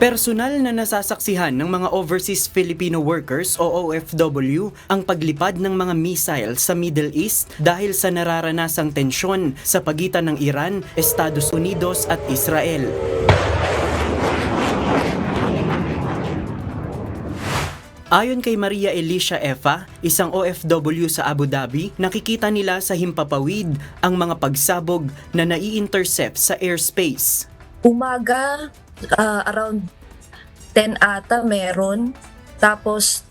Personal na nasasaksihan ng mga Overseas Filipino Workers o OFW ang paglipad ng mga missile sa Middle East dahil sa nararanasang tensyon sa pagitan ng Iran, Estados Unidos at Israel. Ayon kay Maria Alicia Efa, isang OFW sa Abu Dhabi, nakikita nila sa himpapawid ang mga pagsabog na nai-intercept sa airspace. Umaga, around 10 ata meron. Tapos,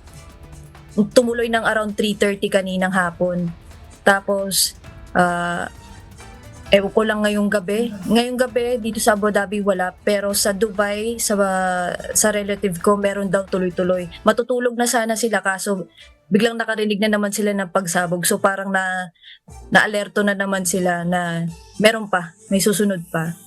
tumuloy ng around 3:30 kaninang hapon. Tapos, ewan ko lang ngayong gabi. Ngayong gabi, dito sa Abu Dhabi wala. Pero sa Dubai, sa relative ko, meron daw tuloy-tuloy. Matutulog na sana sila kaso biglang nakarinig na naman sila ng pagsabog. So parang na-alerto na naman sila na meron pa, may susunod pa.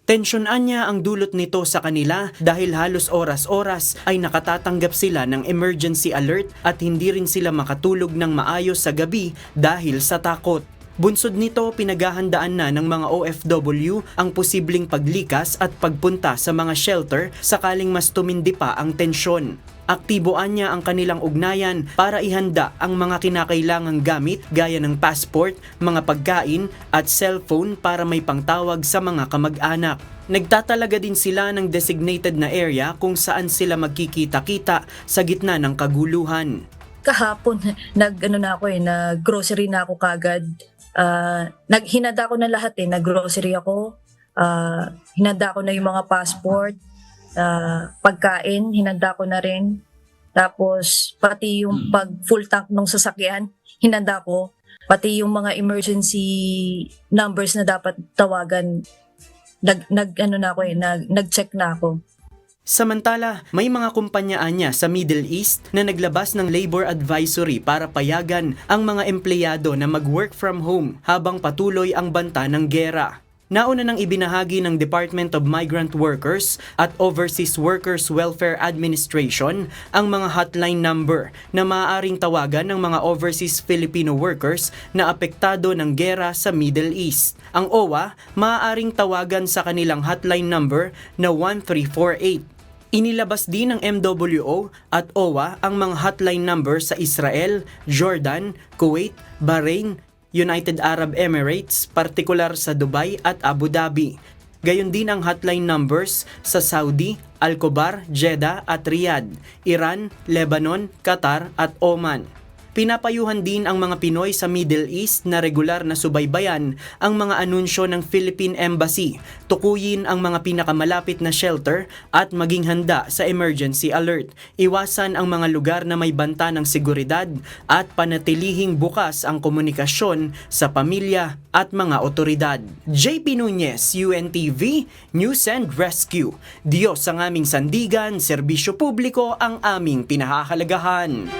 Tensyonan niya ang dulot nito sa kanila dahil halos oras-oras ay nakatatanggap sila ng emergency alert at hindi rin sila makatulog ng maayos sa gabi dahil sa takot. Bunsod nito, pinaghahandaan na ng mga OFW ang posibleng paglikas at pagpunta sa mga shelter sakaling mas tumindi pa ang tensyon. Aktiboan niya ang kanilang ugnayan para ihanda ang mga kinakailangang gamit gaya ng passport, mga pagkain at cellphone para may pangtawag sa mga kamag-anak. Nagtatalaga din sila ng designated na area kung saan sila magkikita-kita sa gitna ng kaguluhan. Kahapon, nag-grocery na ako kagad. Hinanda ko na lahat nag-grocery ako. Hinanda ko na yung mga passport. Pagkain, hinanda ko na rin. Tapos, pati yung pag full tank ng sasakyan, hinanda ko. Pati yung mga emergency numbers na dapat tawagan, nag-check na ako. Samantala, may mga kumpanyaan niya sa Middle East na naglabas ng labor advisory para payagan ang mga empleyado na mag-work from home habang patuloy ang banta ng giyera. Nauna nang ibinahagi ng Department of Migrant Workers at Overseas Workers Welfare Administration ang mga hotline number na maaaring tawagan ng mga overseas Filipino workers na apektado ng giyera sa Middle East. Ang OWA maaaring tawagan sa kanilang hotline number na 1348. Inilabas din ng MWO at OWA ang mga hotline number sa Israel, Jordan, Kuwait, Bahrain, United Arab Emirates, partikular sa Dubai at Abu Dhabi. Gayon din ang hotline numbers sa Saudi, Al-Khobar, Jeddah at Riyadh, Iran, Lebanon, Qatar at Oman. Pinapayuhan din ang mga Pinoy sa Middle East na regular na subaybayan ang mga anunsyo ng Philippine Embassy, tukuyin ang mga pinakamalapit na shelter at maging handa sa emergency alert. Iwasan ang mga lugar na may banta ng seguridad at panatilihing bukas ang komunikasyon sa pamilya at mga otoridad. JP Nunez, UNTV, News and Rescue. Diyos ang aming sandigan, serbisyo publiko ang aming pinahahalagahan.